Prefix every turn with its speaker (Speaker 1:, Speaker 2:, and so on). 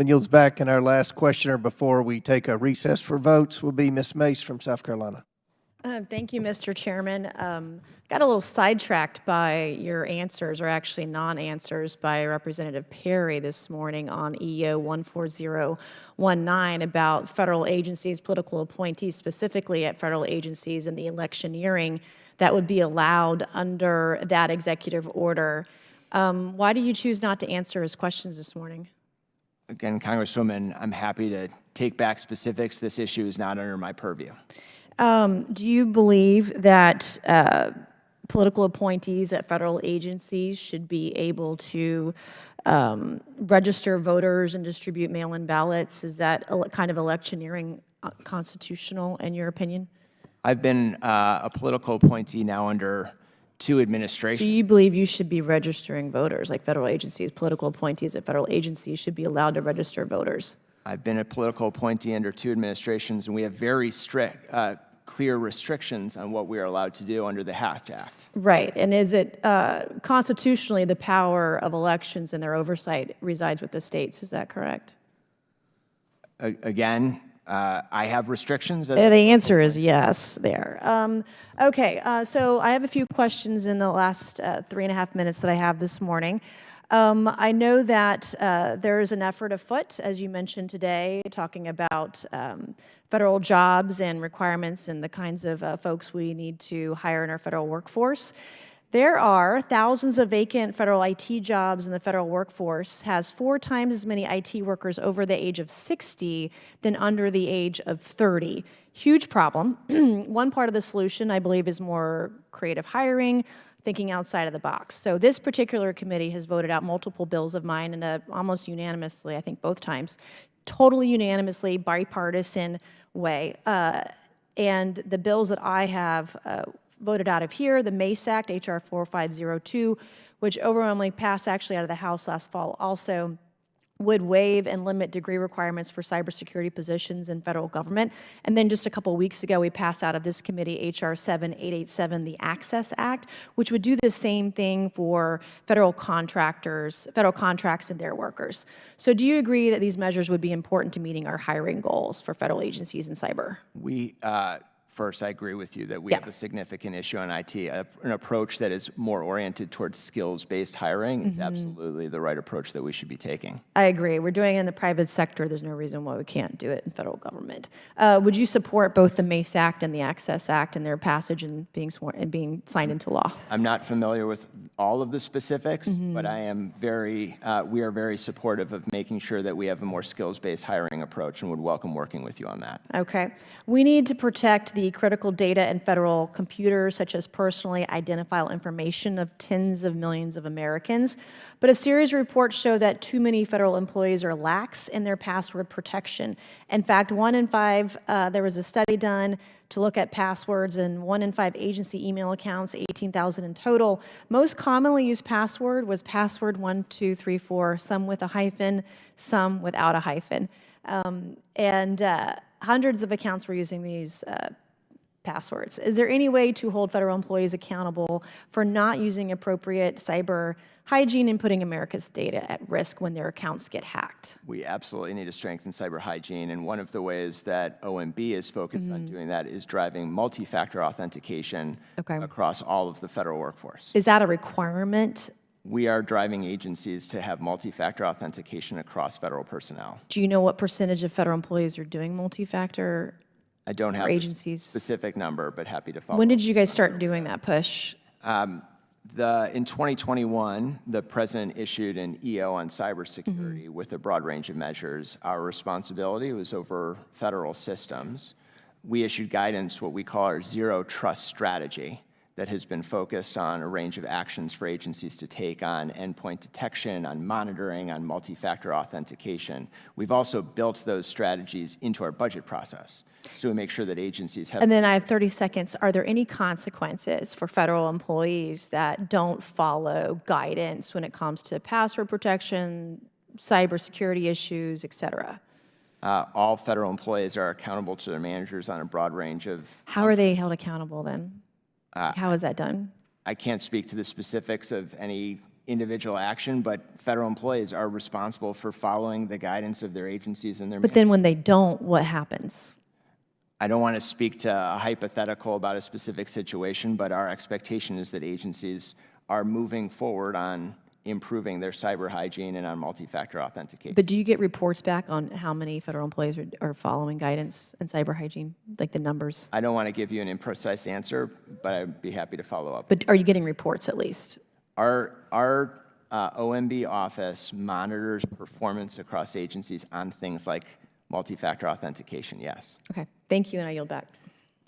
Speaker 1: Yields back, and our last questioner before we take a recess for votes will be Ms. Mace from South Carolina.
Speaker 2: Thank you, Mr. Chairman. Got a little sidetracked by your answers, or actually non-answers, by Representative Perry this morning on EO 14019 about federal agencies, political appointees, specifically at federal agencies, and the electioneering that would be allowed under that executive order. Why do you choose not to answer his questions this morning?
Speaker 3: Again, Congresswoman, I'm happy to take back specifics. This issue is not under my purview.
Speaker 2: Do you believe that political appointees at federal agencies should be able to register voters and distribute mail-in ballots? Is that kind of electioneering constitutional, in your opinion?
Speaker 3: I've been a political appointee now under 2 administrations.
Speaker 2: Do you believe you should be registering voters, like federal agencies, political appointees at federal agencies should be allowed to register voters?
Speaker 3: I've been a political appointee under 2 administrations, and we have very strict, clear restrictions on what we are allowed to do under the Hatch Act.
Speaker 2: Right, and is it constitutionally the power of elections and their oversight resides with the states, is that correct?
Speaker 3: Again, I have restrictions.
Speaker 2: The answer is yes there. Okay, so I have a few questions in the last 3.5 minutes that I have this morning. I know that there is an effort afoot, as you mentioned today, talking about federal jobs and requirements and the kinds of folks we need to hire in our federal workforce. There are thousands of vacant federal IT jobs, and the federal workforce has 4 times as many IT workers over the age of 60 than under the age of 30. Huge problem. One part of the solution, I believe, is more creative hiring, thinking outside of the box. So this particular committee has voted out multiple bills of mine in a almost unanimously, I think both times, totally unanimously, bipartisan way. And the bills that I have voted out of here, the Mace Act, H.R. 4502, which overwhelmingly passed actually out of the House last fall, also would waive and limit degree requirements for cybersecurity positions in federal government. And then just a couple weeks ago, we passed out of this committee H.R. 7887, the Access Act, which would do the same thing for federal contractors, federal contracts and their workers. So do you agree that these measures would be important to meeting our hiring goals for federal agencies in cyber?
Speaker 3: First, I agree with you that we have a significant issue on IT. An approach that is more oriented towards skills-based hiring is absolutely the right approach that we should be taking.
Speaker 2: I agree. We're doing it in the private sector. There's no reason why we can't do it in federal government. Would you support both the Mace Act and the Access Act and their passage and being signed into law?
Speaker 3: I'm not familiar with all of the specifics, but I am we are very supportive of making sure that we have a more skills-based hiring approach and would welcome working with you on that.
Speaker 2: Okay. We need to protect the critical data in federal computers, such as personally identifiable information of tens of millions of Americans. But a series of reports show that too many federal employees are lax in their password protection. In fact, 1 in 5, there was a study done to look at passwords, and 1 in 5 agency email accounts, 18,000 in total. Most commonly used password was password 1234, some with a hyphen, some without a hyphen. Hundreds of accounts were using these passwords. Is there any way to hold federal employees accountable for not using appropriate cyber hygiene and putting America's data at risk when their accounts get hacked?
Speaker 3: We absolutely need to strengthen cyber hygiene, and one of the ways that OMB is focused on doing that is driving multi-factor authentication across all of the federal workforce.
Speaker 2: Is that a requirement?
Speaker 3: We are driving agencies to have multi-factor authentication across federal personnel.
Speaker 2: Do you know what percentage of federal employees are doing multi-factor?
Speaker 3: I don't have
Speaker 2: agencies?
Speaker 3: a specific number, but happy to follow.
Speaker 2: When did you guys start doing that push?
Speaker 3: In 2021, the president issued an EO on cybersecurity with a broad range of measures. Our responsibility was over federal systems. We issued guidance, what we call our zero trust strategy, that has been focused on a range of actions for agencies to take on endpoint detection, on monitoring, on multi-factor authentication. We've also built those strategies into our budget process, so we make sure that agencies have—
Speaker 2: And then I have 30 seconds. Are there any consequences for federal employees that don't follow guidance when it comes to password protection, cybersecurity issues, et cetera?
Speaker 3: All federal employees are accountable to their managers on a broad range of—
Speaker 2: How are they held accountable then? How is that done?
Speaker 3: I can't speak to the specifics of any individual action, but federal employees are responsible for following the guidance of their agencies and their.
Speaker 2: But then when they don't, what happens?
Speaker 3: I don't want to speak to a hypothetical about a specific situation, but our expectation is that agencies are moving forward on improving their cyber hygiene and on multi-factor authentication.
Speaker 2: But do you get reports back on how many federal employees are following guidance in cyber hygiene, like the numbers?
Speaker 3: I don't want to give you an imprecise answer, but I'd be happy to follow up.
Speaker 2: But are you getting reports at least?
Speaker 3: Our OMB office monitors performance across agencies on things like multi-factor authentication, yes.
Speaker 2: Okay, thank you, and I yield back.